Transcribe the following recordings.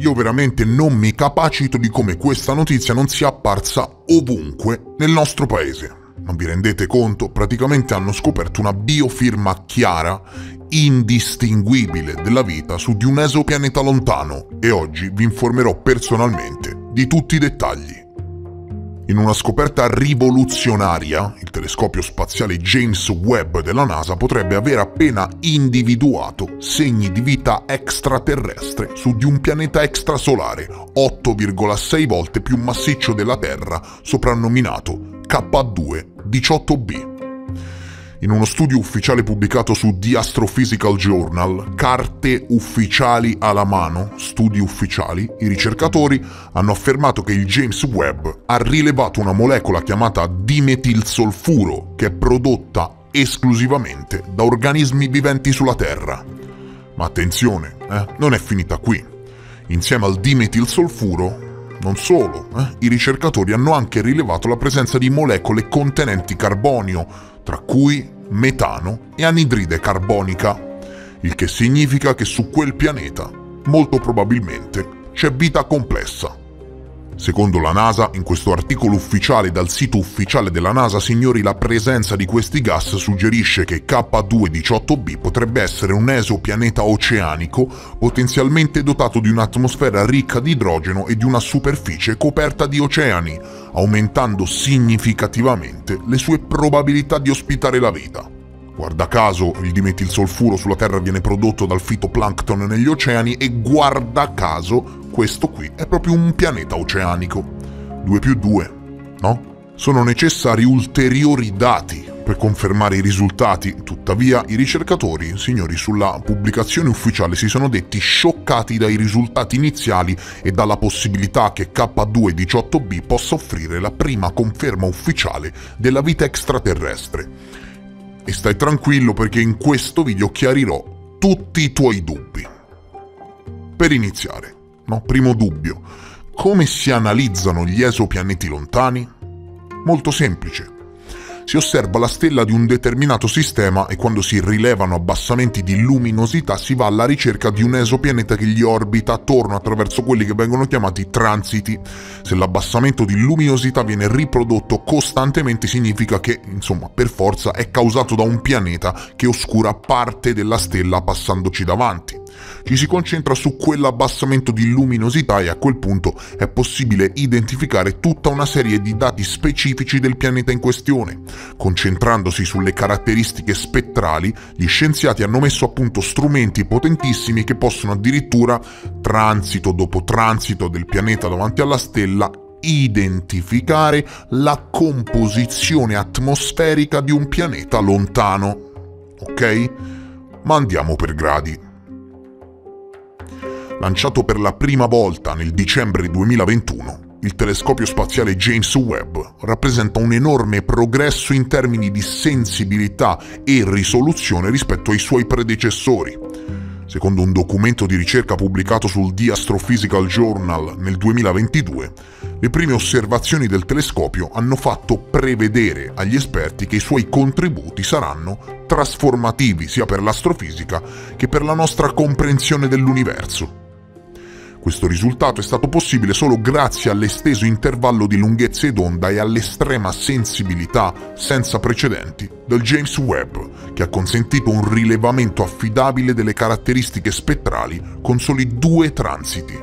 io veramente non mi capacito di come questa notizia non sia apparsa ovunque nel nostro paese. Non vi rendete conto? Praticamente hanno scoperto una biofirma chiara, indistinguibile della vita su di un esopianeta lontano e oggi vi informerò personalmente di tutti i dettagli. In una scoperta rivoluzionaria, il telescopio spaziale James Webb della NASA potrebbe aver appena individuato segni di vita extraterrestre su di un pianeta extrasolare 8,6 volte più massiccio della Terra, soprannominato K2-18b. In uno studio ufficiale pubblicato su The Astrophysical Journal, carte ufficiali alla mano, studi ufficiali, i ricercatori hanno affermato che il James Webb ha rilevato una molecola chiamata dimetilsolfuro che è prodotta esclusivamente da organismi viventi sulla Terra. Ma attenzione, non è finita qui. Insieme al dimetilsolfuro, non solo, i ricercatori hanno anche rilevato la presenza di molecole contenenti carbonio, tra cui metano e anidride carbonica, il che significa che su quel pianeta, molto probabilmente, c'è vita complessa. Secondo la NASA, in questo articolo ufficiale dal sito ufficiale della NASA, signori, la presenza di questi gas suggerisce che K2-18b potrebbe essere un esopianeta oceanico potenzialmente dotato di un'atmosfera ricca di idrogeno e di una superficie coperta di oceani, aumentando significativamente le sue probabilità di ospitare la vita. Guarda caso, il dimetilsolfuro sulla Terra viene prodotto dal fitoplancton negli oceani e guarda caso, questo qui è proprio un pianeta oceanico. 2 più 2, no? Sono necessari ulteriori dati per confermare i risultati, tuttavia i ricercatori, signori, sulla pubblicazione ufficiale si sono detti scioccati dai risultati iniziali e dalla possibilità che K2-18b possa offrire la prima conferma ufficiale della vita extraterrestre. E stai tranquillo perché in questo video chiarirò tutti i tuoi dubbi. Per iniziare, primo dubbio, come si analizzano gli esopianeti lontani? Molto semplice. Si osserva la stella di un determinato sistema e quando si rilevano abbassamenti di luminosità si va alla ricerca di un esopianeta che gli orbita attorno attraverso quelli che vengono chiamati transiti. Se l'abbassamento di luminosità viene riprodotto costantemente significa che, per forza, è causato da un pianeta che oscura parte della stella passandoci davanti. Ci si concentra su quell'abbassamento di luminosità e a quel punto è possibile identificare tutta una serie di dati specifici del pianeta in questione. Concentrandosi sulle caratteristiche spettrali, gli scienziati hanno messo a punto strumenti potentissimi che possono addirittura, transito dopo transito del pianeta davanti alla stella, identificare la composizione atmosferica di un pianeta lontano. Ok? Ma andiamo per gradi. Lanciato per la prima volta nel dicembre 2021, il telescopio spaziale James Webb rappresenta un enorme progresso in termini di sensibilità e risoluzione rispetto ai suoi predecessori. Secondo un documento di ricerca pubblicato sul The Astrophysical Journal nel 2022, le prime osservazioni del telescopio hanno fatto prevedere agli esperti che i suoi contributi saranno trasformativi sia per l'astrofisica che per la nostra comprensione dell'universo. Questo risultato è stato possibile solo grazie all'esteso intervallo di lunghezze d'onda e all'estrema sensibilità senza precedenti del James Webb, che ha consentito un rilevamento affidabile delle caratteristiche spettrali con soli 2 transiti.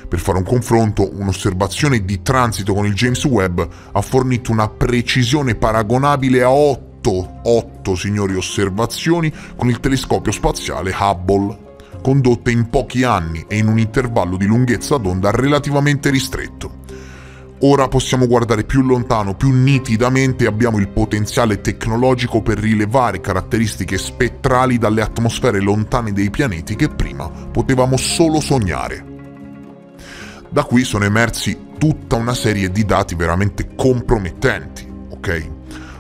Per fare un confronto, un'osservazione di transito con il James Webb ha fornito una precisione paragonabile a 8 signori osservazioni con il telescopio spaziale Hubble, condotte in pochi anni e in un intervallo di lunghezza d'onda relativamente ristretto. Ora possiamo guardare più lontano, più nitidamente e abbiamo il potenziale tecnologico per rilevare caratteristiche spettrali dalle atmosfere lontane dei pianeti che prima potevamo solo sognare. Da qui sono emersi tutta una serie di dati veramente compromettenti, ok?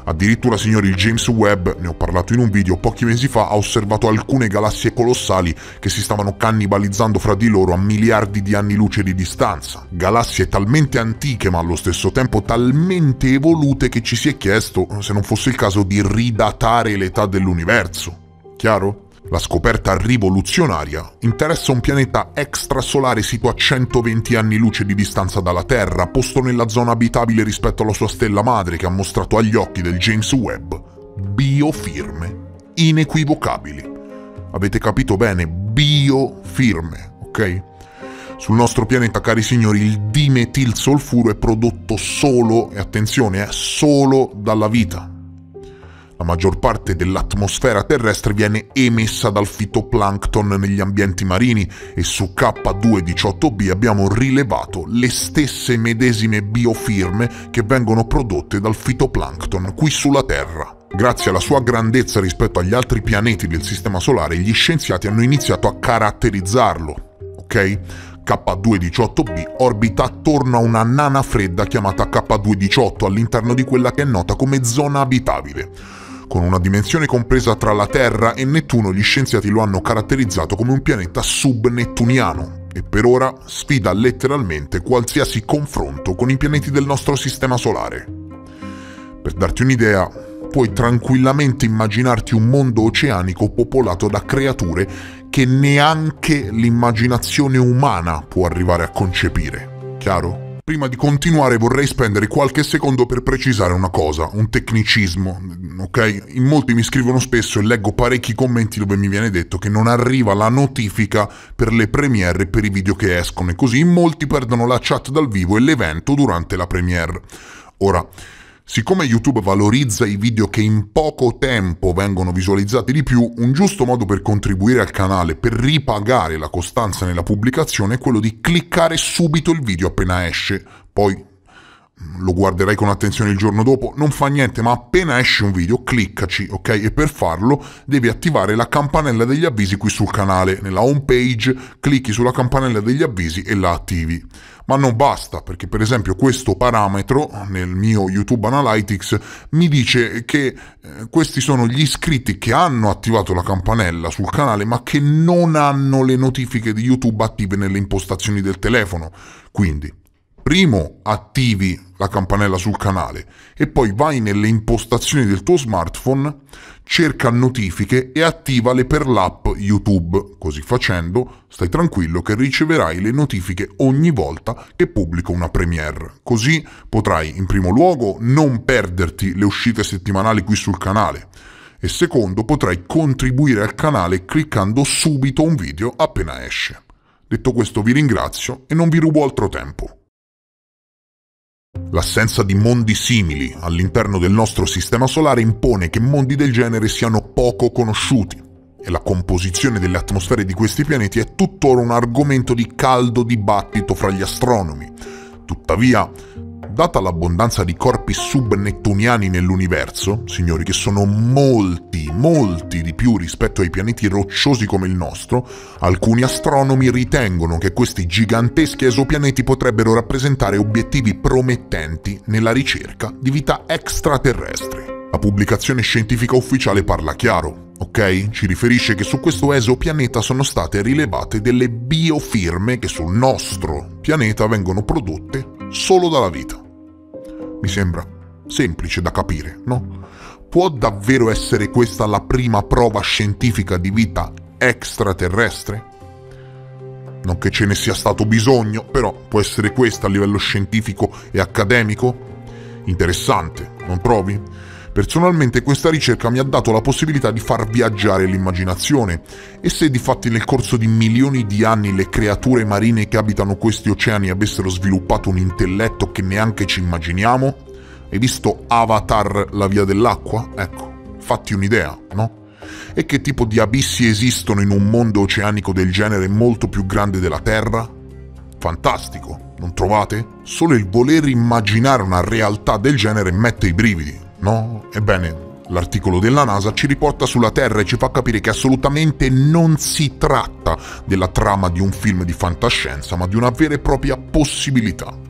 Addirittura, signori, il James Webb, ne ho parlato in un video pochi mesi fa, ha osservato alcune galassie colossali che si stavano cannibalizzando fra di loro a miliardi di anni luce di distanza. Galassie talmente antiche ma allo stesso tempo talmente evolute che ci si è chiesto se non fosse il caso di ridatare l'età dell'universo. Chiaro? La scoperta rivoluzionaria interessa un pianeta extrasolare sito a 120 anni luce di distanza dalla Terra, posto nella zona abitabile rispetto alla sua stella madre, che ha mostrato agli occhi del James Webb biofirme inequivocabili. Avete capito bene? Biofirme, ok? Sul nostro pianeta, cari signori, il dimetilsolfuro è prodotto solo, e attenzione, solo dalla vita. La maggior parte dell'atmosfera terrestre viene emessa dal fitoplancton negli ambienti marini e su K218b abbiamo rilevato le stesse medesime biofirme che vengono prodotte dal fitoplancton qui sulla Terra. Grazie alla sua grandezza rispetto agli altri pianeti del Sistema Solare, gli scienziati hanno iniziato a caratterizzarlo, ok? K218b orbita attorno a una nana fredda chiamata K218 all'interno di quella che è nota come zona abitabile. Con una dimensione compresa tra la Terra e Nettuno, gli scienziati lo hanno caratterizzato come un pianeta subnettuniano e per ora sfida letteralmente qualsiasi confronto con i pianeti del nostro Sistema Solare. Per darti un'idea, puoi tranquillamente immaginarti un mondo oceanico popolato da creature che neanche l'immaginazione umana può arrivare a concepire. Chiaro? Prima di continuare vorrei spendere qualche secondo per precisare una cosa, un tecnicismo, ok? In molti mi scrivono spesso e leggo parecchi commenti dove mi viene detto che non arriva la notifica per le premiere e per i video che escono e così in molti perdono la chat dal vivo e l'evento durante la premiere. Ora, siccome YouTube valorizza i video che in poco tempo vengono visualizzati di più, un giusto modo per contribuire al canale, per ripagare la costanza nella pubblicazione, è quello di cliccare subito il video appena esce. Poi lo guarderai con attenzione il giorno dopo, non fa niente, ma appena esce un video cliccaci, ok? E per farlo devi attivare la campanella degli avvisi qui sul canale. Nella home page clicchi sulla campanella degli avvisi e la attivi. Ma non basta, perché per esempio questo parametro nel mio YouTube Analytics mi dice che questi sono gli iscritti che hanno attivato la campanella sul canale ma che non hanno le notifiche di YouTube attive nelle impostazioni del telefono. Quindi, primo attivi la campanella sul canale e poi vai nelle impostazioni del tuo smartphone, cerca notifiche e attivale per l'app YouTube. Così facendo, stai tranquillo che riceverai le notifiche ogni volta che pubblico una premiere. Così potrai, in primo luogo, non perderti le uscite settimanali qui sul canale e secondo, potrai contribuire al canale cliccando subito un video appena esce. Detto questo, vi ringrazio e non vi rubo altro tempo. L'assenza di mondi simili all'interno del nostro sistema solare impone che mondi del genere siano poco conosciuti e la composizione delle atmosfere di questi pianeti è tuttora un argomento di caldo dibattito fra gli astronomi. Tuttavia, data l'abbondanza di corpi subnettuniani nell'universo, signori, che sono molti di più rispetto ai pianeti rocciosi come il nostro, alcuni astronomi ritengono che questi giganteschi esopianeti potrebbero rappresentare obiettivi promettenti nella ricerca di vita extraterrestre. La pubblicazione scientifica ufficiale parla chiaro, ok? Ci riferisce che su questo esopianeta sono state rilevate delle biofirme che sul nostro pianeta vengono prodotte solo dalla vita. Mi sembra semplice da capire, no? Può davvero essere questa la prima prova scientifica di vita extraterrestre? Non che ce ne sia stato bisogno, però può essere questa a livello scientifico e accademico? Interessante, non trovi? Personalmente questa ricerca mi ha dato la possibilità di far viaggiare l'immaginazione e se difatti nel corso di milioni di anni le creature marine che abitano questi oceani avessero sviluppato un intelletto che neanche ci immaginiamo? Hai visto Avatar, la via dell'acqua? Ecco, fatti un'idea, no? E che tipo di abissi esistono in un mondo oceanico del genere molto più grande della Terra? Fantastico, non trovate? Solo il voler immaginare una realtà del genere mette i brividi, no? Ebbene, l'articolo della NASA ci riporta sulla Terra e ci fa capire che assolutamente non si tratta della trama di un film di fantascienza, ma di una vera e propria possibilità.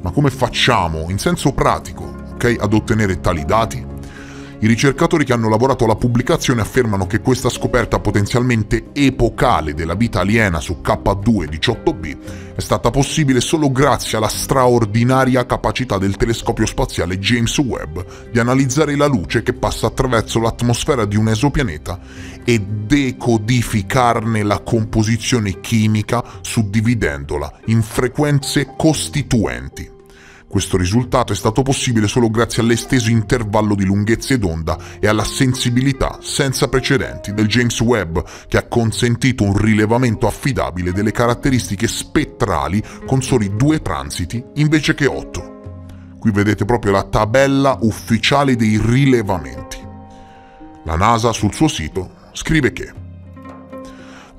Ma come facciamo, in senso pratico, ok, ad ottenere tali dati? I ricercatori che hanno lavorato alla pubblicazione affermano che questa scoperta potenzialmente epocale della vita aliena su K2-18b è stata possibile solo grazie alla straordinaria capacità del telescopio spaziale James Webb di analizzare la luce che passa attraverso l'atmosfera di un esopianeta e decodificarne la composizione chimica suddividendola in frequenze costituenti. Questo risultato è stato possibile solo grazie all'esteso intervallo di lunghezze d'onda e alla sensibilità senza precedenti del James Webb, che ha consentito un rilevamento affidabile delle caratteristiche spettrali con soli 2 transiti invece che 8. Qui vedete proprio la tabella ufficiale dei rilevamenti. La NASA sul suo sito scrive che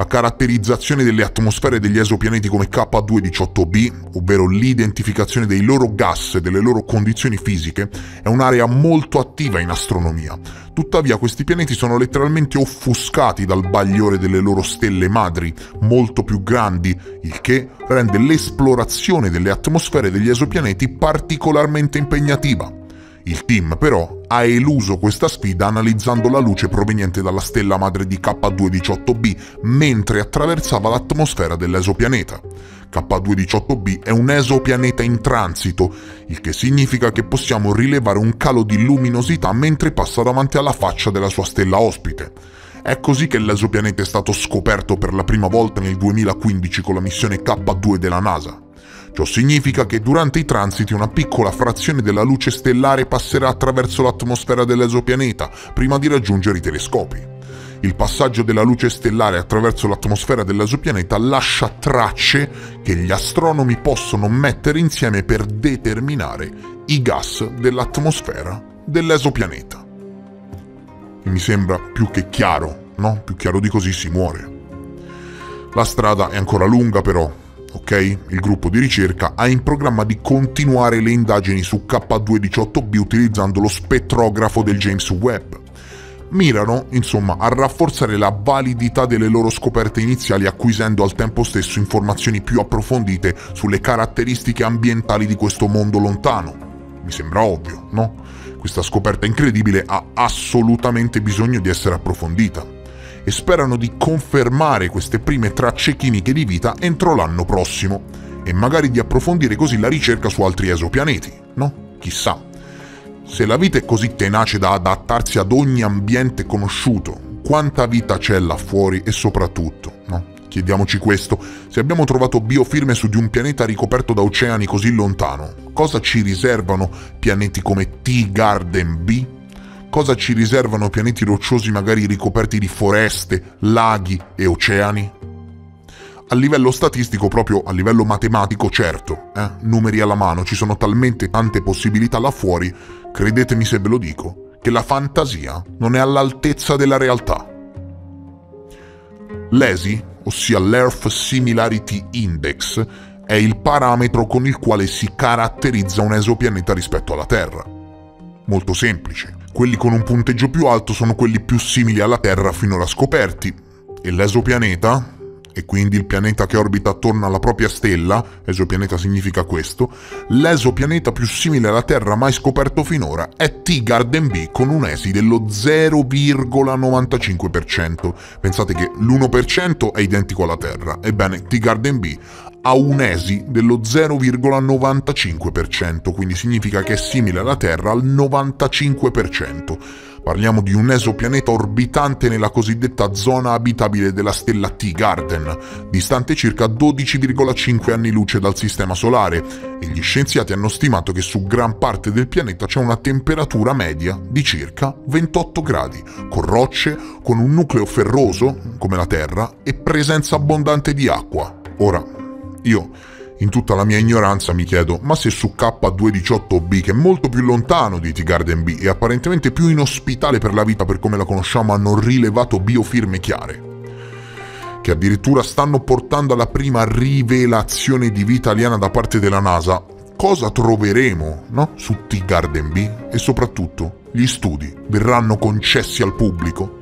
la caratterizzazione delle atmosfere degli esopianeti come K2-18b, ovvero l'identificazione dei loro gas e delle loro condizioni fisiche, è un'area molto attiva in astronomia. Tuttavia questi pianeti sono letteralmente offuscati dal bagliore delle loro stelle madri, molto più grandi, il che rende l'esplorazione delle atmosfere degli esopianeti particolarmente impegnativa. Il team, però, ha eluso questa sfida analizzando la luce proveniente dalla stella madre di K2-18b mentre attraversava l'atmosfera dell'esopianeta. K2-18b è un esopianeta in transito, il che significa che possiamo rilevare un calo di luminosità mentre passa davanti alla faccia della sua stella ospite. È così che l'esopianeta è stato scoperto per la prima volta nel 2015 con la missione K2 della NASA. Ciò significa che durante i transiti una piccola frazione della luce stellare passerà attraverso l'atmosfera dell'esopianeta prima di raggiungere i telescopi. Il passaggio della luce stellare attraverso l'atmosfera dell'esopianeta lascia tracce che gli astronomi possono mettere insieme per determinare i gas dell'atmosfera dell'esopianeta. E mi sembra più che chiaro, no? Più chiaro di così si muore. La strada è ancora lunga però. Ok? Il gruppo di ricerca ha in programma di continuare le indagini su K2-18b utilizzando lo spettrografo del James Webb. Mirano, insomma, a rafforzare la validità delle loro scoperte iniziali acquisendo al tempo stesso informazioni più approfondite sulle caratteristiche ambientali di questo mondo lontano. Mi sembra ovvio, no? Questa scoperta incredibile ha assolutamente bisogno di essere approfondita. E sperano di confermare queste prime tracce chimiche di vita entro l'anno prossimo e magari di approfondire così la ricerca su altri esopianeti, no? Chissà. Se la vita è così tenace da adattarsi ad ogni ambiente conosciuto, quanta vita c'è là fuori e soprattutto, no? Chiediamoci questo, se abbiamo trovato biofirme su di un pianeta ricoperto da oceani così lontano, cosa ci riservano pianeti come T-Garden B? Cosa ci riservano pianeti rocciosi magari ricoperti di foreste, laghi e oceani? A livello statistico, proprio a livello matematico, certo, numeri alla mano, ci sono talmente tante possibilità là fuori, credetemi se ve lo dico, che la fantasia non è all'altezza della realtà. L'ESI, ossia l'Earth Similarity Index, è il parametro con il quale si caratterizza un esopianeta rispetto alla Terra. Molto semplice. Quelli con un punteggio più alto sono quelli più simili alla Terra finora scoperti, e l'esopianeta, e quindi il pianeta che orbita attorno alla propria stella, esopianeta significa questo, l'esopianeta più simile alla Terra mai scoperto finora è T-Garden B con un ESI dello 0,95%. Pensate che l'1% è identico alla Terra, ebbene T-Garden B ha un ESI dello 0,95%, quindi significa che è simile alla Terra al 95%. Parliamo di un esopianeta orbitante nella cosiddetta zona abitabile della stella T-Garden, distante circa 12,5 anni luce dal Sistema Solare, e gli scienziati hanno stimato che su gran parte del pianeta c'è una temperatura media di circa 28 gradi, con rocce, con un nucleo ferroso, come la Terra, e presenza abbondante di acqua. Ora, io, in tutta la mia ignoranza, mi chiedo, ma se su K2-18b, che è molto più lontano di T-Garden B e apparentemente più inospitale per la vita per come la conosciamo, hanno rilevato biofirme chiare, che addirittura stanno portando alla prima rivelazione di vita aliena da parte della NASA, cosa troveremo, no? Su T-Garden B? E soprattutto, gli studi verranno concessi al pubblico?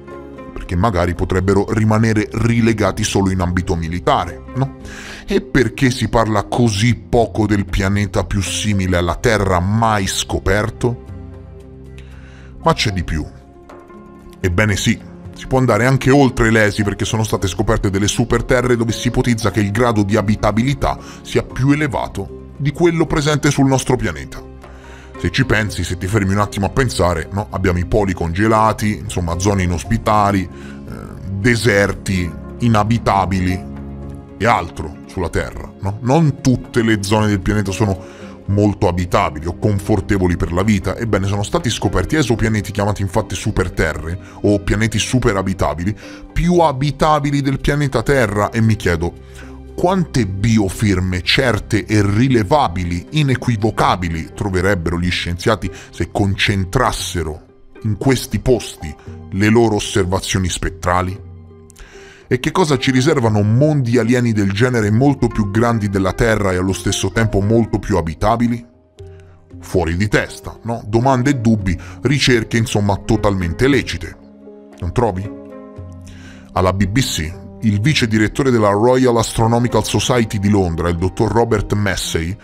Perché magari potrebbero rimanere rilegati solo in ambito militare, no? E perché si parla così poco del pianeta più simile alla Terra mai scoperto? Ma c'è di più. Ebbene sì, si può andare anche oltre l'ESI perché sono state scoperte delle superterre dove si ipotizza che il grado di abitabilità sia più elevato di quello presente sul nostro pianeta. Se ci pensi, se ti fermi un attimo a pensare, no? Abbiamo i poli congelati, insomma zone inospitali, deserti, inabitabili e altro sulla Terra, no? Non tutte le zone del pianeta sono molto abitabili o confortevoli per la vita. Ebbene, sono stati scoperti esopianeti chiamati infatti superterre o pianeti superabitabili, più abitabili del pianeta Terra, e mi chiedo quante biofirme certe e rilevabili, inequivocabili troverebbero gli scienziati se concentrassero in questi posti le loro osservazioni spettrali? E che cosa ci riservano mondi alieni del genere molto più grandi della Terra e allo stesso tempo molto più abitabili? Fuori di testa, no? Domande e dubbi, ricerche insomma totalmente lecite. Non trovi? Alla BBC, il vice direttore della Royal Astronomical Society di Londra, il dottor Robert Massey,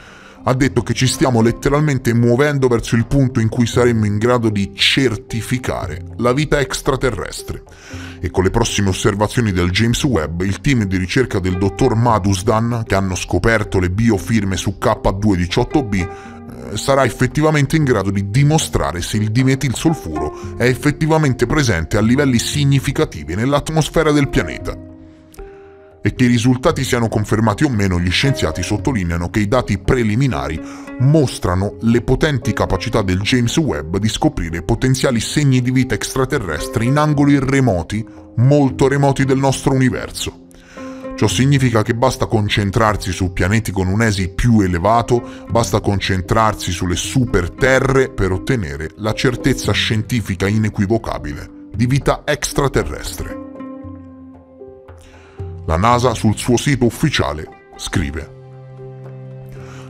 ha detto che ci stiamo letteralmente muovendo verso il punto in cui saremmo in grado di certificare la vita extraterrestre. E con le prossime osservazioni del James Webb, il team di ricerca del dottor Madhusudhan, che hanno scoperto le biofirme su K218b, sarà effettivamente in grado di dimostrare se il dimetilsolfuro è effettivamente presente a livelli significativi nell'atmosfera del pianeta. E che i risultati siano confermati o meno, gli scienziati sottolineano che i dati preliminari mostrano le potenti capacità del James Webb di scoprire potenziali segni di vita extraterrestre in angoli remoti, molto remoti del nostro universo. Ciò significa che basta concentrarsi su pianeti con un ESI più elevato, basta concentrarsi sulle superterre per ottenere la certezza scientifica inequivocabile di vita extraterrestre. La NASA sul suo sito ufficiale scrive: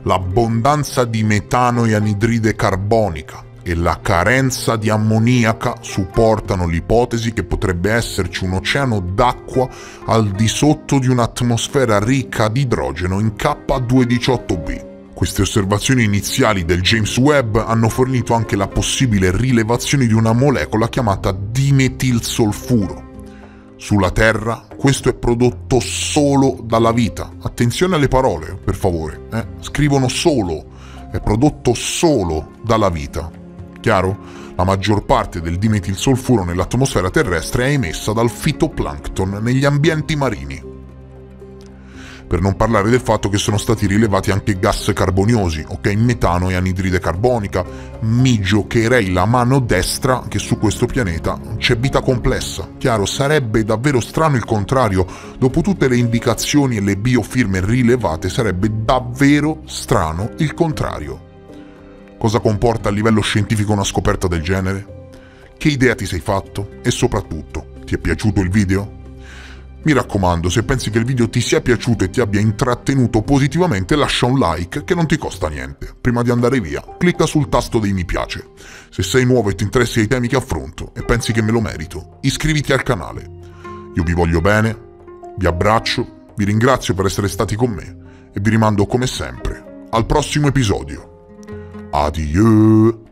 l'abbondanza di metano e anidride carbonica e la carenza di ammoniaca supportano l'ipotesi che potrebbe esserci un oceano d'acqua al di sotto di un'atmosfera ricca di idrogeno in K218b. Queste osservazioni iniziali del James Webb hanno fornito anche la possibile rilevazione di una molecola chiamata dimetilsolfuro. Sulla Terra questo è prodotto solo dalla vita. Attenzione alle parole, per favore. Scrivono solo. È prodotto solo dalla vita. Chiaro? La maggior parte del dimetilsolfuro nell'atmosfera terrestre è emessa dal fitoplancton negli ambienti marini. Per non parlare del fatto che sono stati rilevati anche gas carboniosi, ok? Metano e anidride carbonica. Mi giocherei la mano destra che su questo pianeta c'è vita complessa. Chiaro, sarebbe davvero strano il contrario. Dopo tutte le indicazioni e le biofirme rilevate, sarebbe davvero strano il contrario. Cosa comporta a livello scientifico una scoperta del genere? Che idea ti sei fatto? E soprattutto, ti è piaciuto il video? Mi raccomando, se pensi che il video ti sia piaciuto e ti abbia intrattenuto positivamente, lascia un like che non ti costa niente. Prima di andare via, clicca sul tasto dei mi piace. Se sei nuovo e ti interessi ai temi che affronto e pensi che me lo merito, iscriviti al canale. Io vi voglio bene, vi abbraccio, vi ringrazio per essere stati con me e vi rimando come sempre al prossimo episodio. Adieu!